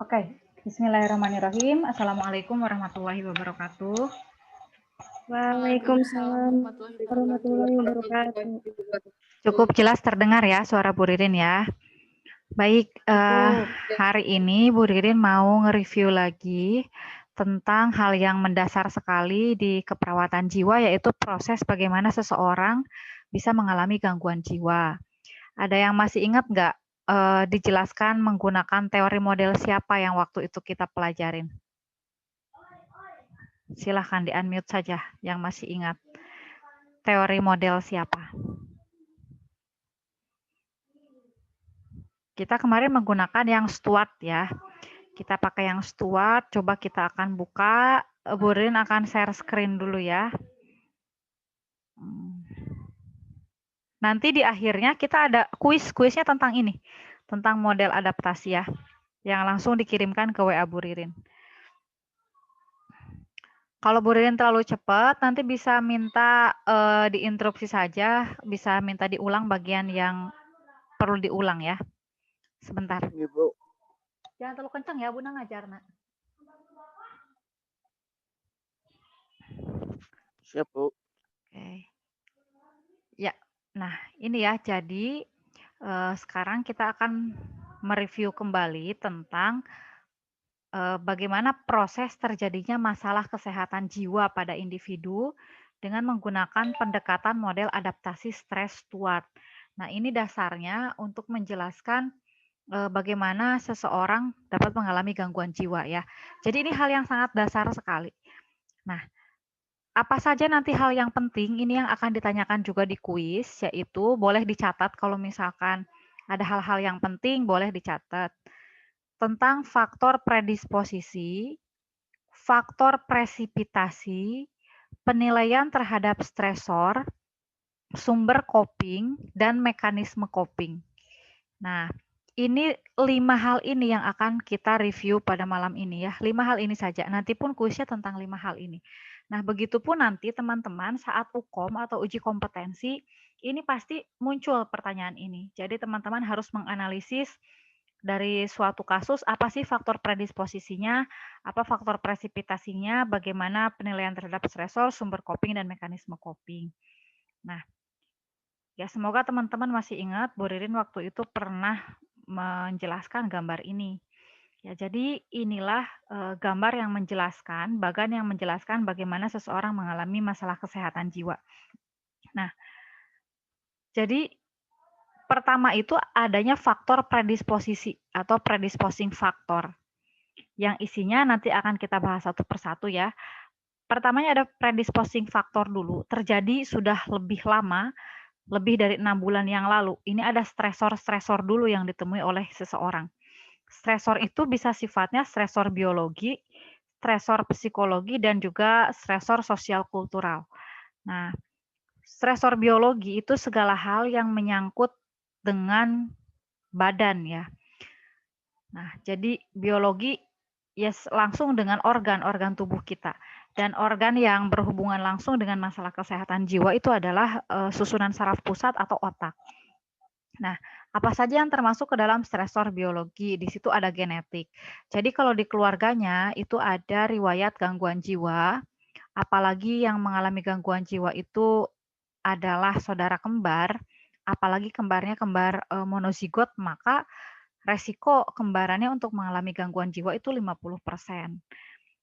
Oke, Bismillahirrahmanirrahim. Assalamualaikum warahmatullahi wabarakatuh. Waalaikumsalam warahmatullahi wabarakatuh. Cukup jelas terdengar ya suara Bu Ririn ya. Baik, hari ini Bu Ririn mau nge-review lagi tentang hal yang mendasar sekali di keperawatan jiwa, yaitu proses bagaimana seseorang bisa mengalami gangguan jiwa. Ada yang masih ingat nggak dijelaskan menggunakan teori model siapa yang waktu itu kita pelajarin? Silahkan di-unmute saja yang masih ingat. Teori model siapa? Kita kemarin menggunakan yang Stuart ya. Kita pakai yang Stuart, coba kita akan buka. Bu Ririn akan share screen dulu ya. Nanti di akhirnya kita ada kuisnya tentang ini. Tentang model adaptasi ya. Yang langsung dikirimkan ke WA Bu Ririn. Kalau Bu Ririn terlalu cepat, nanti bisa minta diinterupsi saja, bisa minta diulang bagian yang perlu diulang ya. Sebentar. Iya, Bu. Jangan terlalu kencang ya, Bunda ngajar, Nak. Siap, Bu. Oke. Ya, nah ini ya, jadi sekarang kita akan mereview kembali tentang bagaimana proses terjadinya masalah kesehatan jiwa pada individu dengan menggunakan pendekatan model adaptasi stres Stuart. Nah, ini dasarnya untuk menjelaskan bagaimana seseorang dapat mengalami gangguan jiwa ya. Jadi ini hal yang sangat dasar sekali. Nah, apa saja nanti hal yang penting ini yang akan ditanyakan juga di kuis, yaitu boleh dicatat kalau misalkan ada hal-hal yang penting boleh dicatat. Tentang faktor predisposisi, faktor presipitasi, penilaian terhadap stresor, sumber coping, dan mekanisme coping. Nah, ini 5 hal ini yang akan kita review pada malam ini ya. 5 hal ini saja. Nanti pun kuisnya tentang 5 hal ini. Nah, begitupun nanti teman-teman saat UKOM atau uji kompetensi, ini pasti muncul pertanyaan ini. Jadi teman-teman harus menganalisis dari suatu kasus, apa sih faktor predisposisinya, apa faktor presipitasinya, bagaimana penilaian terhadap stresor, sumber coping, dan mekanisme coping. Nah, ya semoga teman-teman masih ingat Bu Ririn waktu itu pernah menjelaskan gambar ini. Ya, jadi inilah gambar yang menjelaskan, bagan yang menjelaskan bagaimana seseorang mengalami masalah kesehatan jiwa. Nah, jadi pertama itu adanya faktor predisposisi atau predisposing factor. Yang isinya nanti akan kita bahas satu persatu ya. Pertamanya ada predisposing factor dulu, terjadi sudah lebih lama, lebih dari 6 bulan yang lalu. Ini ada stresor-stresor dulu yang ditemui oleh seseorang. Stresor itu bisa sifatnya stresor biologi, stresor psikologi, dan juga stresor sosial kultural. Nah, stresor biologi itu segala hal yang menyangkut dengan badan ya. Nah, jadi biologi ya langsung dengan organ-organ tubuh kita. Dan organ yang berhubungan langsung dengan masalah kesehatan jiwa itu adalah susunan saraf pusat atau otak. Nah, apa saja yang termasuk ke dalam stresor biologi? Di situ ada genetik. Jadi kalau di keluarganya itu ada riwayat gangguan jiwa, apalagi yang mengalami gangguan jiwa itu adalah saudara kembar, apalagi kembarnya kembar monozigot, maka resiko kembarannya untuk mengalami gangguan jiwa itu 50%.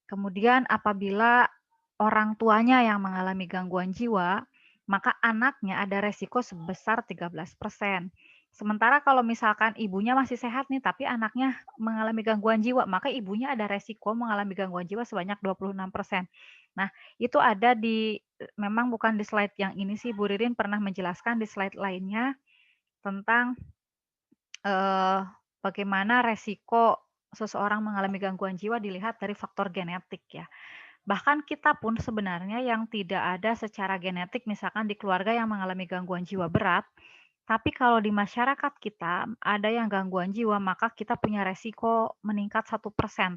Kemudian apabila orang tuanya yang mengalami gangguan jiwa, maka anaknya ada resiko sebesar 13%. Sementara kalau misalkan ibunya masih sehat nih, tapi anaknya mengalami gangguan jiwa, maka ibunya ada resiko mengalami gangguan jiwa sebanyak 26%. Nah, itu ada di, memang bukan di slide yang ini sih, Bu Ririn pernah menjelaskan di slide lainnya tentang bagaimana resiko seseorang mengalami gangguan jiwa dilihat dari faktor genetik ya. Bahkan kita pun sebenarnya yang tidak ada secara genetik, misalkan di keluarga yang mengalami gangguan jiwa berat, tapi kalau di masyarakat kita ada yang gangguan jiwa, maka kita punya resiko meningkat 1%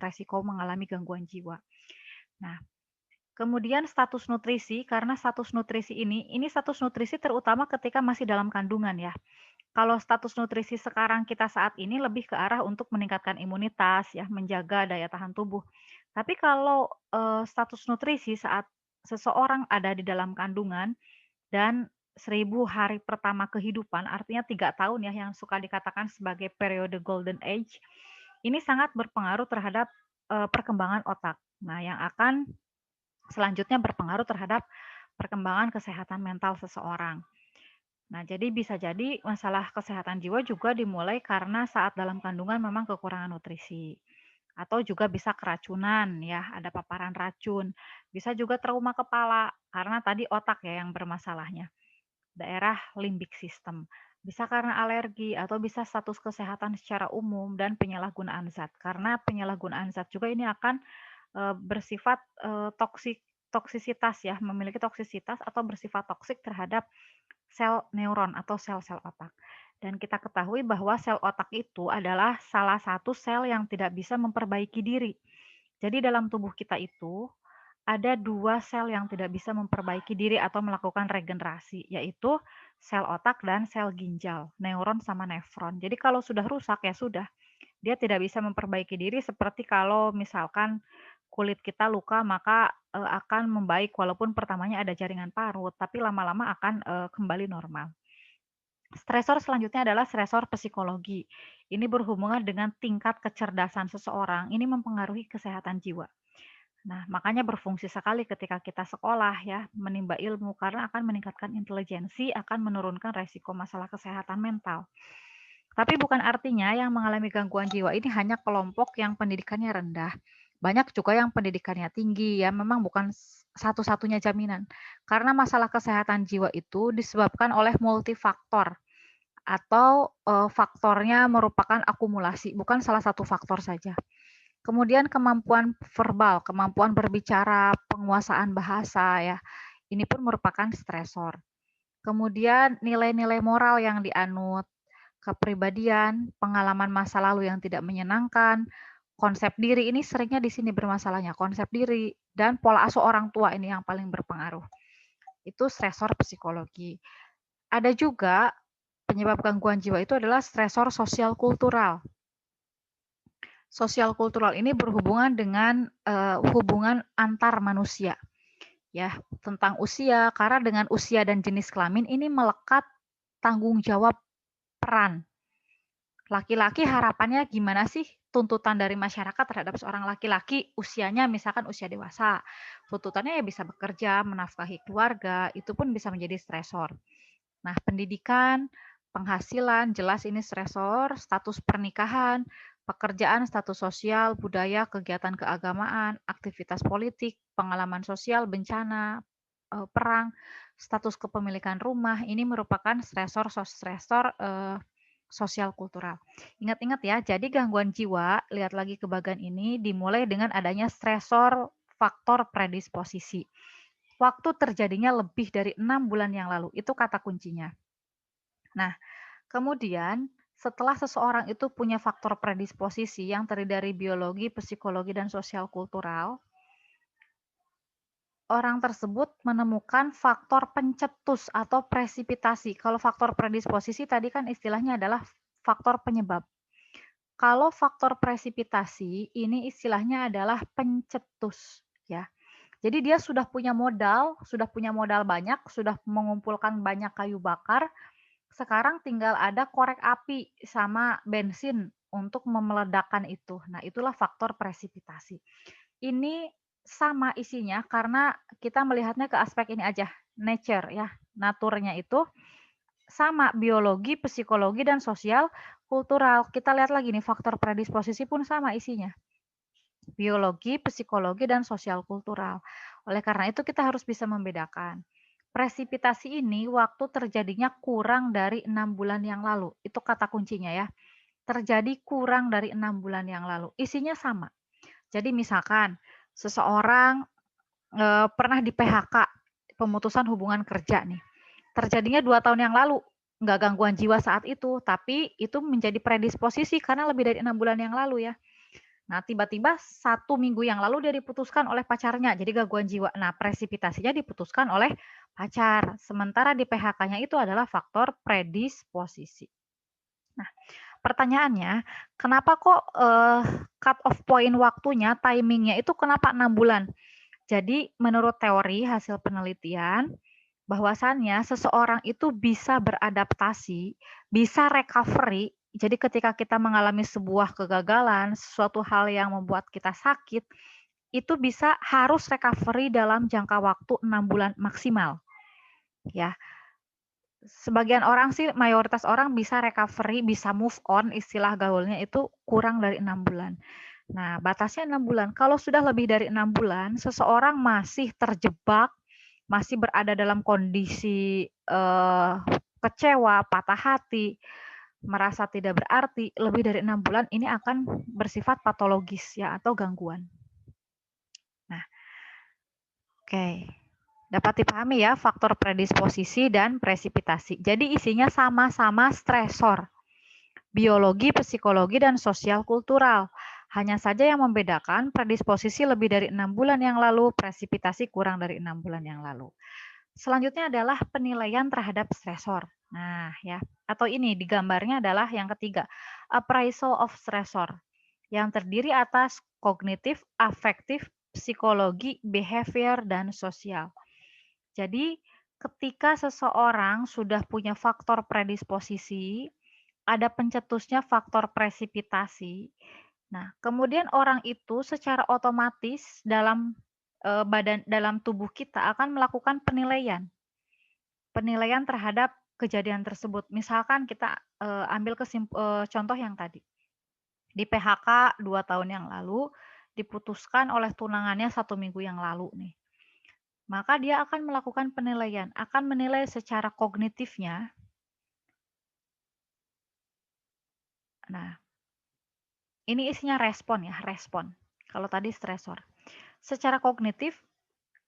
resiko mengalami gangguan jiwa. Nah, kemudian status nutrisi, karena status nutrisi ini status nutrisi terutama ketika masih dalam kandungan ya. Kalau status nutrisi sekarang kita saat ini lebih ke arah untuk meningkatkan imunitas ya, menjaga daya tahan tubuh. Tapi kalau, status nutrisi saat seseorang ada di dalam kandungan dan 1000 hari pertama kehidupan, artinya 3 tahun ya yang suka dikatakan sebagai periode golden age, ini sangat berpengaruh terhadap, perkembangan otak. Nah, yang akan selanjutnya berpengaruh terhadap perkembangan kesehatan mental seseorang. Nah, jadi bisa jadi masalah kesehatan jiwa juga dimulai karena saat dalam kandungan memang kekurangan nutrisi. Atau juga bisa keracunan ya, ada paparan racun. Bisa juga trauma kepala, karena tadi otak ya yang bermasalahnya. Daerah limbik system. Bisa karena alergi atau bisa status kesehatan secara umum dan penyalahgunaan zat. Karena penyalahgunaan zat juga ini akan bersifat, toksisitas ya, memiliki toksisitas atau bersifat toksik terhadap sel neuron atau sel-sel otak. Dan kita ketahui bahwa sel otak itu adalah salah satu sel yang tidak bisa memperbaiki diri. Jadi dalam tubuh kita itu ada 2 sel yang tidak bisa memperbaiki diri atau melakukan regenerasi, yaitu sel otak dan sel ginjal, neuron sama nefron. Jadi kalau sudah rusak ya sudah, dia tidak bisa memperbaiki diri seperti kalau misalkan kulit kita luka maka, akan membaik walaupun pertamanya ada jaringan parut, tapi lama-lama akan, kembali normal. Stresor selanjutnya adalah stresor psikologi. Ini berhubungan dengan tingkat kecerdasan seseorang, ini mempengaruhi kesehatan jiwa. Nah, makanya berfungsi sekali ketika kita sekolah ya, menimba ilmu karena akan meningkatkan intelijensi, akan menurunkan resiko masalah kesehatan mental. Tapi bukan artinya yang mengalami gangguan jiwa ini hanya kelompok yang pendidikannya rendah. Banyak juga yang pendidikannya tinggi ya, memang bukan satu-satunya jaminan. Karena masalah kesehatan jiwa itu disebabkan oleh multifaktor atau faktornya merupakan akumulasi, bukan salah satu faktor saja. Kemudian kemampuan verbal, kemampuan berbicara, penguasaan bahasa ya, ini pun merupakan stresor. Kemudian nilai-nilai moral yang dianut, kepribadian, pengalaman masa lalu yang tidak menyenangkan, konsep diri ini seringnya di sini bermasalahnya, konsep diri dan pola asuh orang tua ini yang paling berpengaruh. Itu stresor psikologi. Ada juga penyebab gangguan jiwa itu adalah stresor sosial kultural. Sosial kultural ini berhubungan dengan hubungan antar manusia. Ya, tentang usia, karena dengan usia dan jenis kelamin ini melekat tanggung jawab peran. Laki-laki harapannya gimana sih tuntutan dari masyarakat terhadap seorang laki-laki usianya misalkan usia dewasa. Tuntutannya ya bisa bekerja, menafkahi keluarga, itu pun bisa menjadi stresor. Nah, pendidikan, penghasilan, jelas ini stresor, status pernikahan, pekerjaan, status sosial, budaya, kegiatan keagamaan, aktivitas politik, pengalaman sosial, bencana, perang, status kepemilikan rumah, ini merupakan stresor sosial kultural. Ingat-ingat ya, jadi gangguan jiwa, lihat lagi ke bagian ini, dimulai dengan adanya stresor faktor predisposisi. Waktu terjadinya lebih dari 6 bulan yang lalu, itu kata kuncinya. Nah, kemudian setelah seseorang itu punya faktor predisposisi yang terdiri dari biologi, psikologi, dan sosial kultural, orang tersebut menemukan faktor pencetus atau presipitasi. Kalau faktor predisposisi tadi kan istilahnya adalah faktor penyebab. Kalau faktor presipitasi ini istilahnya adalah pencetus ya. Jadi dia sudah punya modal banyak, sudah mengumpulkan banyak kayu bakar, sekarang tinggal ada korek api sama bensin untuk meledakkan itu. Nah, itulah faktor presipitasi. Ini sama isinya karena kita melihatnya ke aspek ini aja, nature ya, naturnya itu sama biologi, psikologi, dan sosial kultural. Kita lihat lagi nih, faktor predisposisi pun sama isinya. Biologi, psikologi, dan sosial kultural. Oleh karena itu kita harus bisa membedakan. Presipitasi ini waktu terjadinya kurang dari 6 bulan yang lalu. Itu kata kuncinya ya. Terjadi kurang dari 6 bulan yang lalu. Isinya sama. Jadi misalkan seseorang pernah di PHK, pemutusan hubungan kerja nih. Terjadinya 2 tahun yang lalu, nggak gangguan jiwa saat itu, tapi itu menjadi predisposisi karena lebih dari 6 bulan yang lalu ya. Nah, tiba-tiba 1 minggu yang lalu dia diputuskan oleh pacarnya, jadi gangguan jiwa. Nah, presipitasinya diputuskan oleh pacar. Sementara di PHK-nya itu adalah faktor predisposisi. Pertanyaannya, kenapa kok, cut off point waktunya, timing-nya itu kenapa 6 bulan? Jadi menurut teori hasil penelitian, bahwasannya seseorang itu bisa beradaptasi, bisa recovery, jadi ketika kita mengalami sebuah kegagalan, sesuatu hal yang membuat kita sakit, itu bisa harus recovery dalam jangka waktu 6 bulan maksimal, ya. Sebagian orang sih, mayoritas orang bisa recovery, bisa move on, istilah gaulnya itu kurang dari 6 bulan. Nah, batasnya 6 bulan. Kalau sudah lebih dari 6 bulan, seseorang masih terjebak, masih berada dalam kondisi kecewa, patah hati, merasa tidak berarti, lebih dari 6 bulan ini akan bersifat patologis ya atau gangguan. Nah, oke. Dapat dipahami ya faktor predisposisi dan presipitasi. Jadi isinya sama-sama stresor. Biologi, psikologi, dan sosial kultural. Hanya saja yang membedakan predisposisi lebih dari 6 bulan yang lalu, presipitasi kurang dari 6 bulan yang lalu. Selanjutnya adalah penilaian terhadap stresor. Nah, ya, atau ini di gambarnya adalah yang ketiga, appraisal of stressor, yang terdiri atas kognitif, afektif, psikologi, behavior, dan sosial. Jadi, ketika seseorang sudah punya faktor predisposisi, ada pencetusnya faktor presipitasi. Nah, kemudian orang itu secara otomatis dalam tubuh kita akan melakukan penilaian. Penilaian terhadap kejadian tersebut. Misalkan kita ambil contoh yang tadi. Di PHK 2 tahun yang lalu, diputuskan oleh tunangannya 1 minggu yang lalu nih. Maka dia akan melakukan penilaian, akan menilai secara kognitifnya. Nah, ini isinya respon ya, respon. Kalau tadi stresor. Secara kognitif,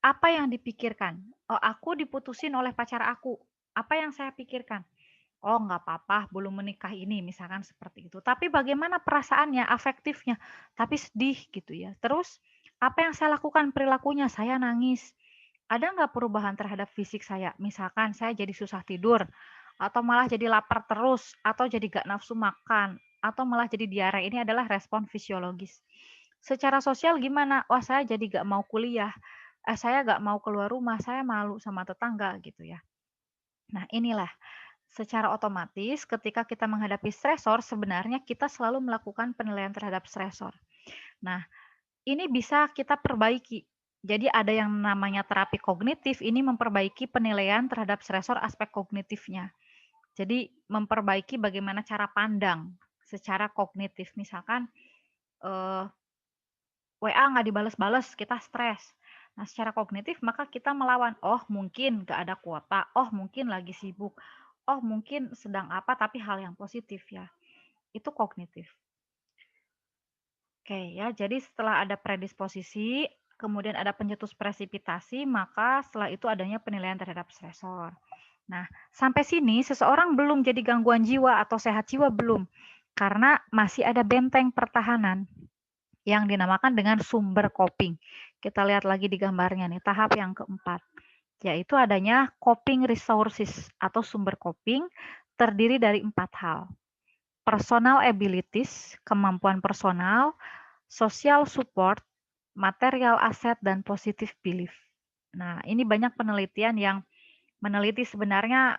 apa yang dipikirkan? Oh, aku diputusin oleh pacar aku. Apa yang saya pikirkan? Oh, nggak apa-apa, belum menikah ini, misalkan seperti itu. Tapi bagaimana perasaannya, afektifnya? Tapi sedih gitu ya. Terus, apa yang saya lakukan perilakunya? Saya nangis. Ada nggak perubahan terhadap fisik saya? Misalkan saya jadi susah tidur, atau malah jadi lapar terus, atau jadi gak nafsu makan, atau malah jadi diare. Ini adalah respon fisiologis. Secara sosial gimana? Wah, saya jadi gak mau kuliah. Saya gak mau keluar rumah, saya malu sama tetangga gitu ya. Nah, inilah secara otomatis ketika kita menghadapi stresor, sebenarnya kita selalu melakukan penilaian terhadap stresor. Nah, ini bisa kita perbaiki. Jadi ada yang namanya terapi kognitif, ini memperbaiki penilaian terhadap stresor aspek kognitifnya. Jadi memperbaiki bagaimana cara pandang secara kognitif. Misalkan WA nggak dibales-bales, kita stres. Nah, secara kognitif maka kita melawan, oh mungkin nggak ada kuota, oh mungkin lagi sibuk, oh mungkin sedang apa, tapi hal yang positif ya. Itu kognitif. Oke ya, jadi setelah ada predisposisi, kemudian ada pencetus presipitasi, maka setelah itu adanya penilaian terhadap stresor. Nah, sampai sini seseorang belum jadi gangguan jiwa atau sehat jiwa belum, karena masih ada benteng pertahanan yang dinamakan dengan sumber coping. Kita lihat lagi di gambarnya nih, tahap yang keempat, yaitu adanya coping resources atau sumber coping terdiri dari 4 hal. Personal abilities, kemampuan personal, social support, material asset, dan positive belief. Nah, ini banyak penelitian yang meneliti sebenarnya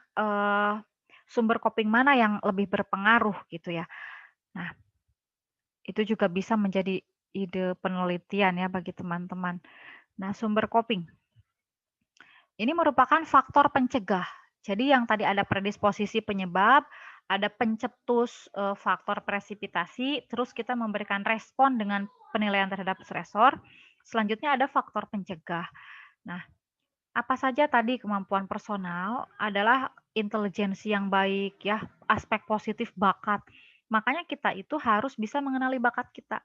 sumber coping mana yang lebih berpengaruh gitu ya. Nah, itu juga bisa menjadi ide penelitian ya bagi teman-teman. Nah, sumber coping. Ini merupakan faktor pencegah. Jadi yang tadi ada predisposisi penyebab, ada pencetus faktor presipitasi, terus kita memberikan respon dengan penilaian terhadap stresor. Selanjutnya ada faktor pencegah. Nah, apa saja tadi kemampuan personal adalah intelijensi yang baik ya, aspek positif bakat. Makanya kita itu harus bisa mengenali bakat kita.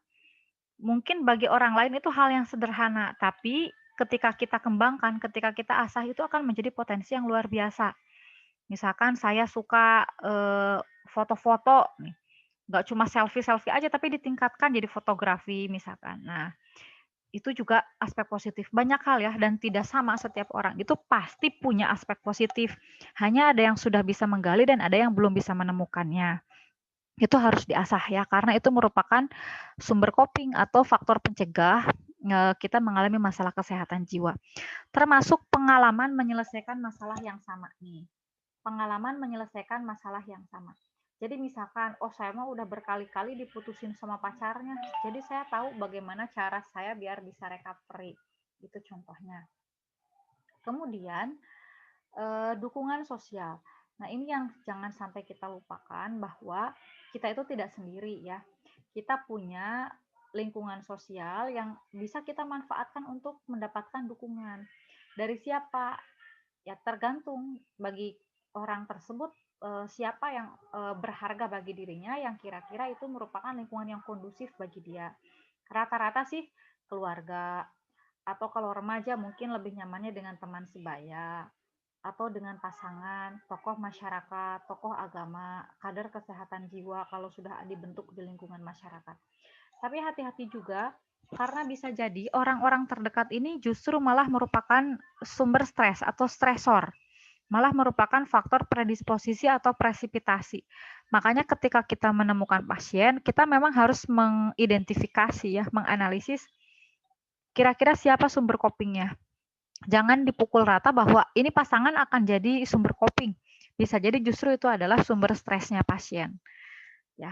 Mungkin bagi orang lain itu hal yang sederhana, tapi ketika kita kembangkan, ketika kita asah itu akan menjadi potensi yang luar biasa. Misalkan saya suka foto-foto nih, nggak cuma selfie-selfie aja, tapi ditingkatkan jadi fotografi misalkan. Nah, itu juga aspek positif. Banyak hal ya, dan tidak sama setiap orang. Itu pasti punya aspek positif. Hanya ada yang sudah bisa menggali dan ada yang belum bisa menemukannya. itu harus diasah ya, karena itu merupakan sumber coping atau faktor pencegah kita mengalami masalah kesehatan jiwa. Termasuk pengalaman menyelesaikan masalah yang sama nih. Pengalaman menyelesaikan masalah yang sama. Jadi misalkan, oh saya mah udah berkali-kali diputusin sama pacarnya, jadi saya tahu bagaimana cara saya biar bisa recovery. Itu contohnya. Kemudian dukungan sosial. Nah, ini yang jangan sampai kita lupakan bahwa kita itu tidak sendiri ya. Kita punya lingkungan sosial yang bisa kita manfaatkan untuk mendapatkan dukungan. Dari siapa? Ya tergantung bagi orang tersebut siapa yang berharga bagi dirinya yang kira-kira itu merupakan lingkungan yang kondusif bagi dia. Rata-rata sih keluarga atau kalau remaja mungkin lebih nyamannya dengan teman sebaya atau dengan pasangan, tokoh masyarakat, tokoh agama, kader kesehatan jiwa kalau sudah dibentuk di lingkungan masyarakat. Tapi hati-hati juga karena bisa jadi orang-orang terdekat ini justru malah merupakan sumber stres atau stresor, malah merupakan faktor predisposisi atau presipitasi. Makanya ketika kita menemukan pasien, kita memang harus mengidentifikasi ya, menganalisis kira-kira siapa sumber copingnya. Jangan dipukul rata bahwa ini pasangan akan jadi sumber coping. Bisa jadi justru itu adalah sumber stresnya pasien. Ya.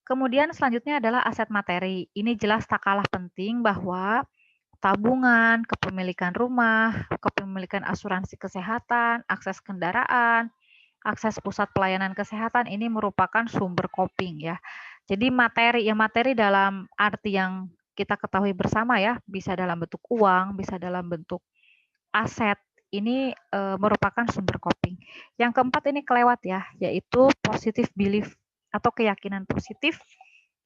Kemudian selanjutnya adalah aset materi. Ini jelas tak kalah penting bahwa tabungan, kepemilikan rumah, kepemilikan asuransi kesehatan, akses kendaraan, akses pusat pelayanan kesehatan ini merupakan sumber coping ya. Jadi materi dalam arti yang kita ketahui bersama ya, bisa dalam bentuk uang, bisa dalam bentuk aset ini merupakan sumber coping. Yang keempat ini kelewat ya, yaitu positive belief atau keyakinan positif.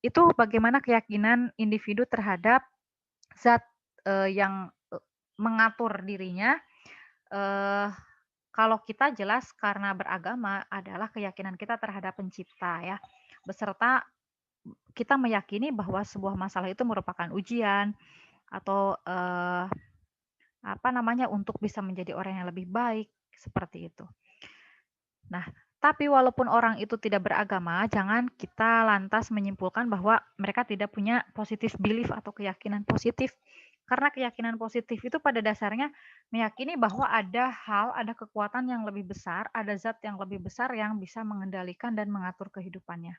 Itu bagaimana keyakinan individu terhadap zat yang mengatur dirinya. Kalau kita jelas karena beragama adalah keyakinan kita terhadap pencipta ya, beserta kita meyakini bahwa sebuah masalah itu merupakan ujian atau apa namanya, untuk bisa menjadi orang yang lebih baik, seperti itu. Nah, tapi walaupun orang itu tidak beragama, jangan kita lantas menyimpulkan bahwa mereka tidak punya positive belief atau keyakinan positif. Karena keyakinan positif itu pada dasarnya meyakini bahwa ada hal, ada kekuatan yang lebih besar, ada zat yang lebih besar yang bisa mengendalikan dan mengatur kehidupannya.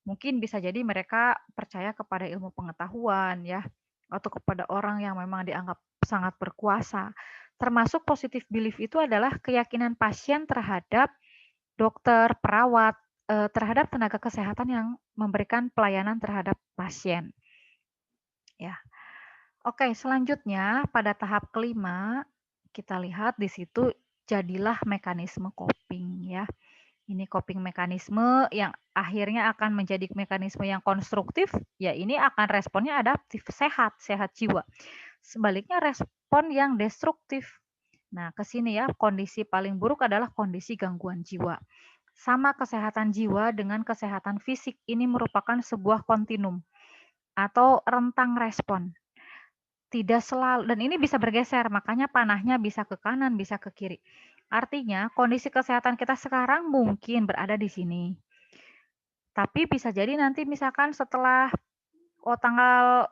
Mungkin bisa jadi mereka percaya kepada ilmu pengetahuan ya, atau kepada orang yang memang dianggap sangat berkuasa. Termasuk positive belief itu adalah keyakinan pasien terhadap dokter, perawat, terhadap tenaga kesehatan yang memberikan pelayanan terhadap pasien. Ya. Oke, selanjutnya pada tahap kelima kita lihat di situ jadilah mekanisme coping ya. Ini coping mekanisme yang akhirnya akan menjadi mekanisme yang konstruktif, ya ini akan responnya adaptif, sehat, sehat jiwa. Sebaliknya respon yang destruktif. Nah, ke sini ya, kondisi paling buruk adalah kondisi gangguan jiwa. Sama kesehatan jiwa dengan kesehatan fisik ini merupakan sebuah kontinum atau rentang respon. Tidak selalu, dan ini bisa bergeser, makanya panahnya bisa ke kanan, bisa ke kiri. Artinya, kondisi kesehatan kita sekarang mungkin berada di sini. Tapi bisa jadi nanti misalkan setelah tanggal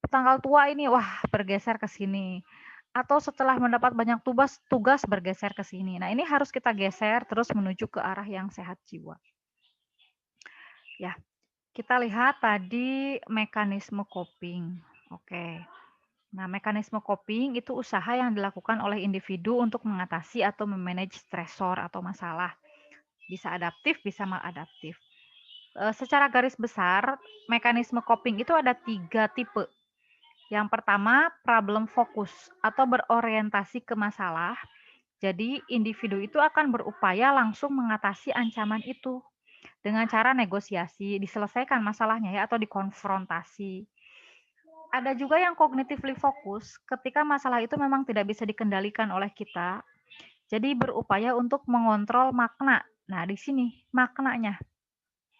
tanggal tua ini wah bergeser ke sini. Atau setelah mendapat banyak tugas bergeser ke sini. Nah, ini harus kita geser terus menuju ke arah yang sehat jiwa. Ya. Kita lihat tadi mekanisme coping. Oke. Nah, mekanisme coping itu usaha yang dilakukan oleh individu untuk mengatasi atau memanage stresor atau masalah. Bisa adaptif, bisa maladaptif. Secara garis besar, mekanisme coping itu ada 3 tipe. Yang pertama, problem fokus atau berorientasi ke masalah. Jadi, individu itu akan berupaya langsung mengatasi ancaman itu dengan cara negosiasi, diselesaikan masalahnya ya atau dikonfrontasi. Ada juga yang cognitively fokus ketika masalah itu memang tidak bisa dikendalikan oleh kita. Jadi berupaya untuk mengontrol makna. Nah, di sini maknanya.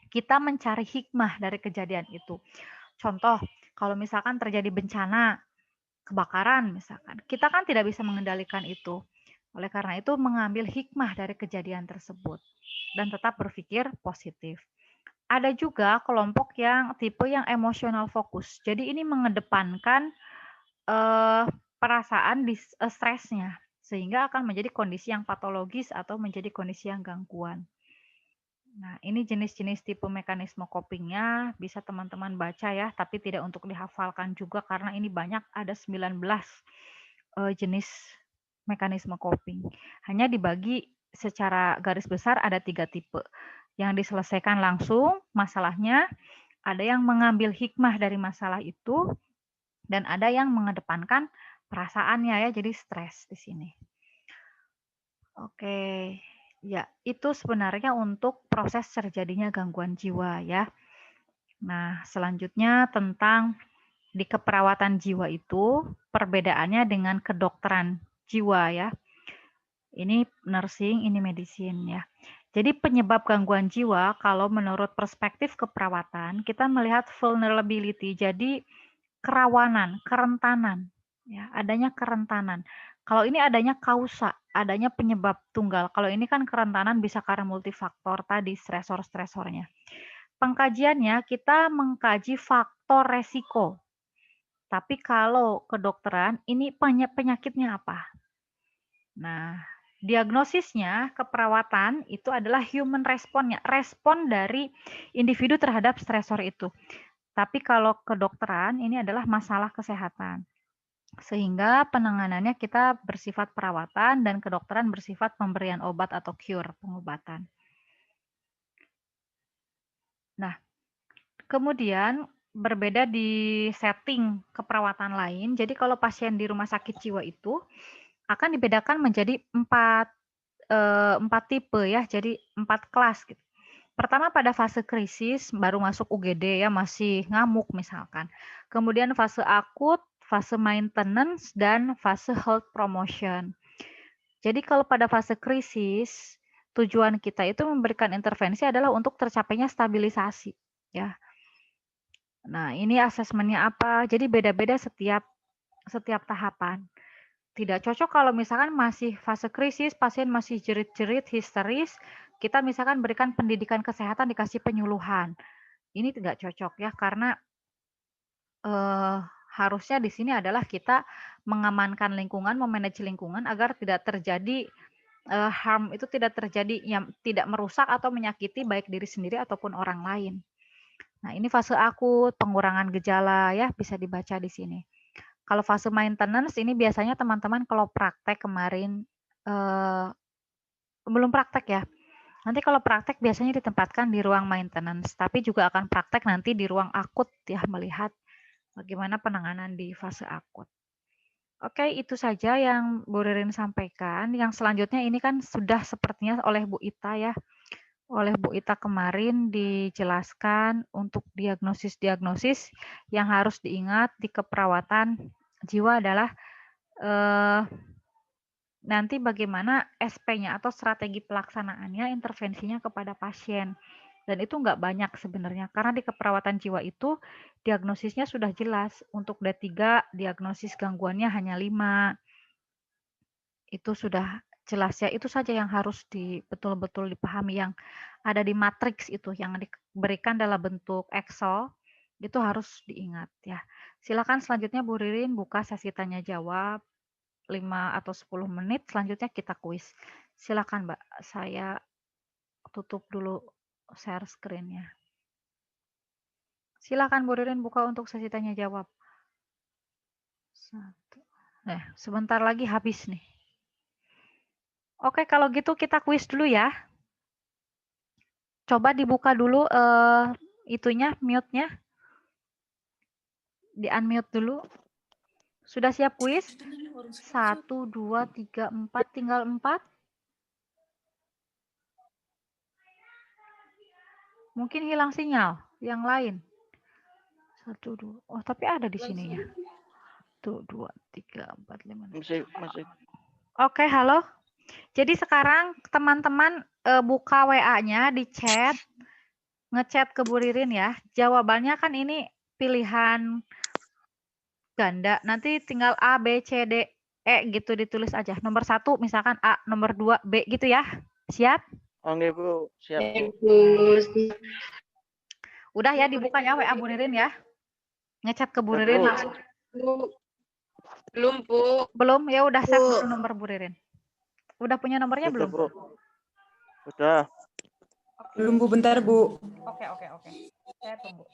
Kita mencari hikmah dari kejadian itu. Contoh, kalau misalkan terjadi bencana, kebakaran misalkan, kita kan tidak bisa mengendalikan itu. Oleh karena itu mengambil hikmah dari kejadian tersebut dan tetap berpikir positif. ada juga kelompok yang tipe yang emosional fokus. Jadi ini mengedepankan perasaan stresnya, sehingga akan menjadi kondisi yang patologis atau menjadi kondisi yang gangguan. Nah, ini jenis-jenis tipe mekanisme coping-nya bisa teman-teman baca ya, tapi tidak untuk dihafalkan juga karena ini banyak, ada 19 jenis mekanisme coping. Hanya dibagi secara garis besar ada 3 tipe. Yang diselesaikan langsung masalahnya, ada yang mengambil hikmah dari masalah itu, dan ada yang mengedepankan perasaannya ya, jadi stres di sini. Oke, ya itu sebenarnya untuk proses terjadinya gangguan jiwa ya. Nah, selanjutnya tentang di keperawatan jiwa itu perbedaannya dengan kedokteran jiwa ya. Ini nursing, ini medicine ya. Jadi penyebab gangguan jiwa kalau menurut perspektif keperawatan kita melihat vulnerability. Jadi kerawanan, kerentanan ya, adanya kerentanan. Kalau ini adanya kausa, adanya penyebab tunggal. Kalau ini kan kerentanan bisa karena multifaktor tadi, stresor-stresornya. Pengkajiannya kita mengkaji faktor resiko. Tapi kalau kedokteran ini penyakitnya apa? Nah, diagnosisnya keperawatan itu adalah human response-nya, respon dari individu terhadap stresor itu. Tapi kalau kedokteran ini adalah masalah kesehatan. Sehingga penanganannya kita bersifat perawatan dan kedokteran bersifat pemberian obat atau cure, pengobatan. Nah, kemudian berbeda di setting keperawatan lain. Jadi kalau pasien di rumah sakit jiwa itu akan dibedakan menjadi 4 tipe ya, jadi 4 kelas gitu. Pertama pada fase krisis, baru masuk UGD ya, masih ngamuk misalkan. Kemudian fase akut, fase maintenance, dan fase health promotion. Jadi kalau pada fase krisis, tujuan kita itu memberikan intervensi adalah untuk tercapainya stabilisasi. Ya. Nah, ini asesmennya apa? Jadi beda-beda setiap tahapan. Tidak cocok kalau misalkan masih fase krisis, pasien masih jerit-jerit, histeris, kita misalkan berikan pendidikan kesehatan, dikasih penyuluhan. Ini tidak cocok ya, karena harusnya di sini adalah kita mengamankan lingkungan, memanage lingkungan agar tidak terjadi harm itu tidak terjadi, yang tidak merusak atau menyakiti baik diri sendiri ataupun orang lain. Nah, ini fase akut, pengurangan gejala ya, bisa dibaca di sini. Kalau fase maintenance ini biasanya teman-teman kalau praktek kemarin, belum praktek ya. Nanti kalau praktek biasanya ditempatkan di ruang maintenance, tapi juga akan praktek nanti di ruang akut ya, melihat bagaimana penanganan di fase akut. Oke, itu saja yang Bu Ririn sampaikan. Yang selanjutnya ini kan sudah sepertinya oleh Bu Ita ya. Oleh Bu Ita kemarin dijelaskan untuk diagnosis-diagnosis yang harus diingat di keperawatan jiwa adalah nanti bagaimana SP-nya atau strategi pelaksanaannya, intervensinya kepada pasien. Dan itu nggak banyak sebenarnya, karena di keperawatan jiwa itu diagnosisnya sudah jelas. Untuk D3 diagnosis gangguannya hanya 5. Itu sudah jelas ya, itu saja yang harus betul-betul dipahami, yang ada di matriks itu, yang diberikan dalam bentuk Excel, itu harus diingat ya. Silakan selanjutnya Bu Ririn buka sesi tanya jawab 5 atau 10 menit, selanjutnya kita kuis. Silakan Mbak, saya tutup dulu share screen-nya. Silakan Bu Ririn buka untuk sesi tanya jawab. Sebentar lagi habis nih. Oke, kalau gitu kita kuis dulu ya. Coba dibuka dulu itunya, mute-nya. Di-unmute dulu. Sudah siap kuis? 1, 2, 3, 4, tinggal 4. Mungkin hilang sinyal yang lain. 1, 2. Oh, tapi ada di sininya. 1, 2, 3, 4, 5. Masih. Oke, halo. Jadi sekarang teman-teman buka WA-nya di chat, ngechat ke Bu Ririn ya. Jawabannya kan ini pilihan ganda. Nanti tinggal A, B, C, D, E gitu ditulis aja. Nomor 1 misalkan A, nomor 2 B gitu ya. Siap? Oke Bu, siap Bu. Udah ya dibukanya WA Bu Ririn ya. Ngechat ke Bu Ya, Ririn Bu. langsung. Belum, Bu. Belum? Ya udah save dulu nomor Bu Ririn. Udah punya nomornya Oke, belum? Bu. Udah. Belum Bu, bentar Bu. Oke. Saya tunggu.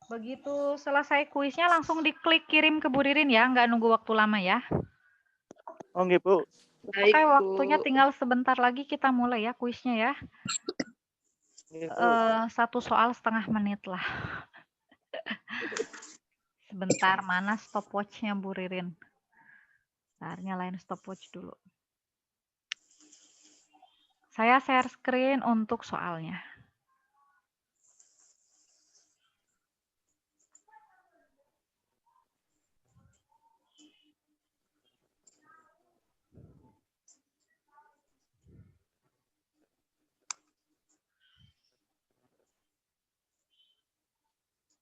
Begitu selesai kuisnya langsung diklik kirim ke Bu Ririn ya, nggak nunggu waktu lama ya. Oh, nggih, Bu. Baik, Oke, Bu. waktunya tinggal sebentar lagi kita mulai ya kuisnya ya. Nggih, Bu. 1 soal setengah menit lah. Sebentar, mana stopwatch-nya Bu Ririn? Bentar, nyalain stopwatch dulu. Saya share screen untuk soalnya.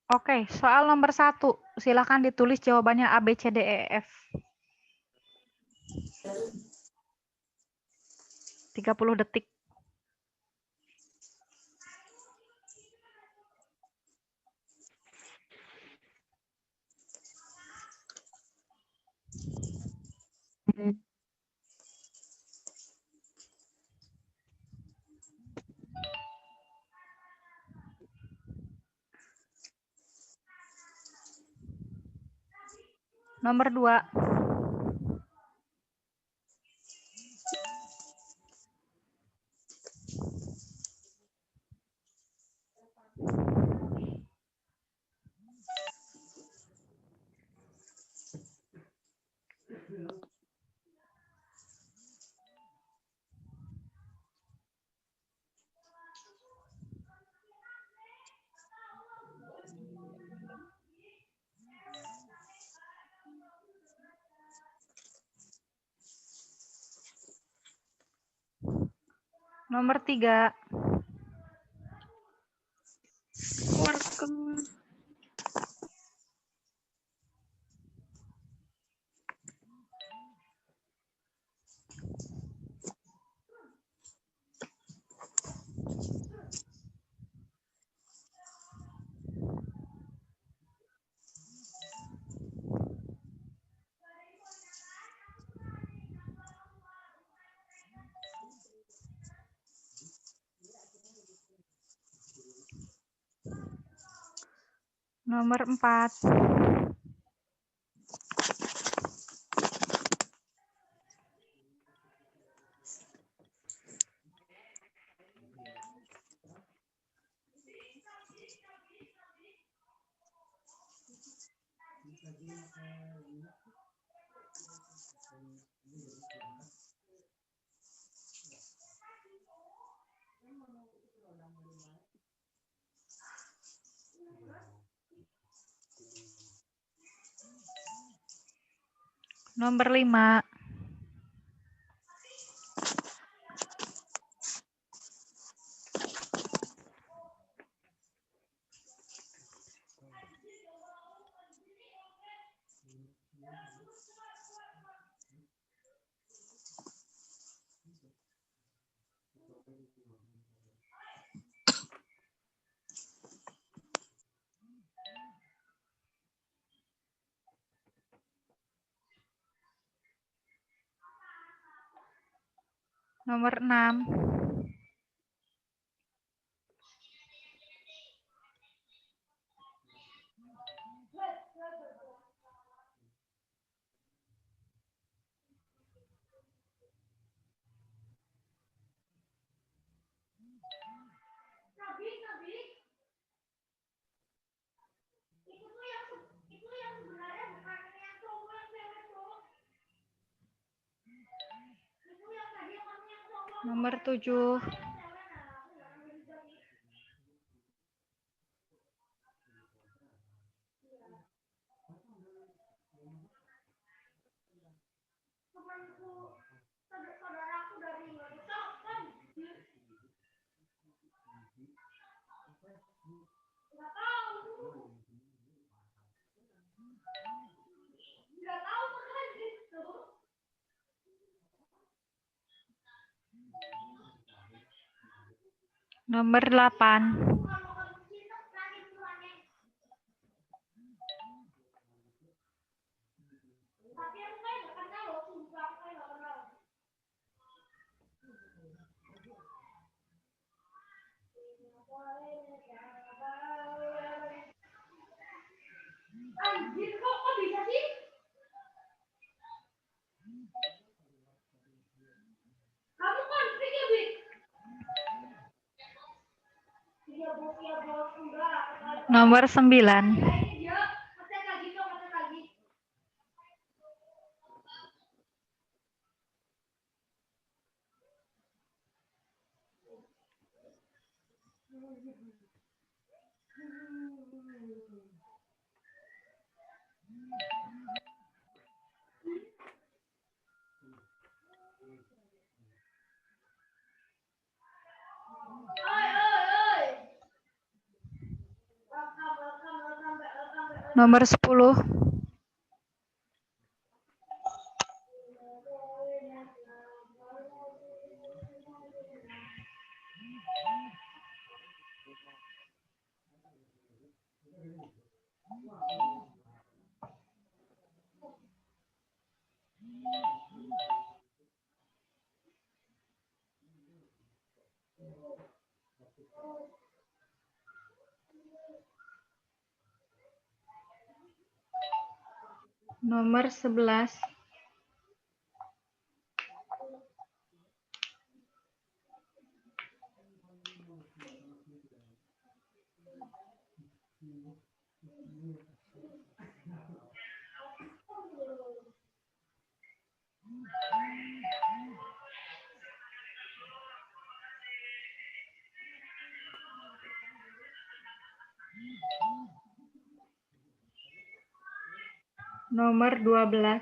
Oke, soal nomor 1. Silakan ditulis jawabannya A, B, C, D, E, F. 30 detik. Nomor 2. Nomor 3. Nomor 4. Nomor 5. Nomor 6. Nomor 7. Nomor 8. Anjir, kok bisa sih? Kamu konflik ya, Bi? Iya, bos, enggak. Nomor 9. Iya, ngetes lagi dong, ngetes lagi. Oi. Welcome. Nomor 10. Nomor 11. Nomor 12.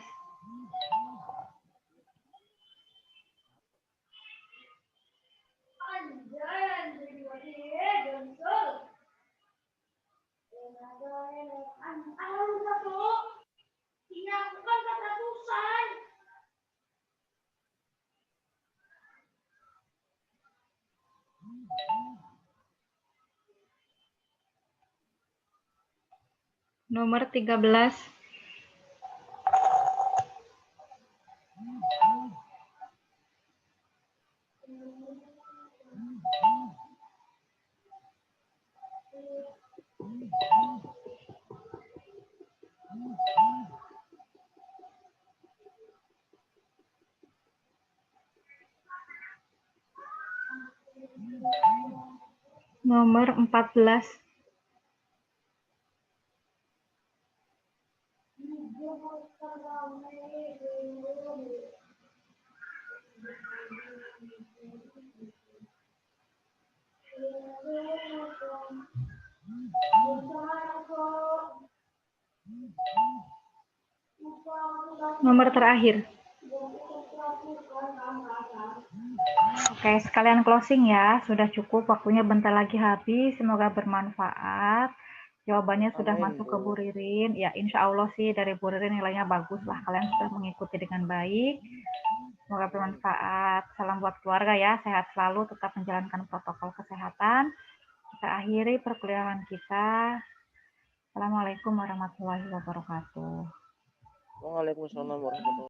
Nomor 13. Nomor 14. Nomor terakhir. Oke, sekalian closing ya. Sudah cukup, waktunya bentar lagi habis. Semoga bermanfaat. Jawabannya sudah Amin, masuk ke Bu. Bu Ririn. Ya, insya Allah sih dari Bu Ririn nilainya bagus lah. Kalian sudah mengikuti dengan baik. Semoga bermanfaat. Salam buat keluarga ya. Sehat selalu, tetap menjalankan protokol kesehatan. Kita akhiri perkuliahan kita. Assalamualaikum warahmatullahi wabarakatuh. Waalaikumsalam warahmatullahi wabarakatuh.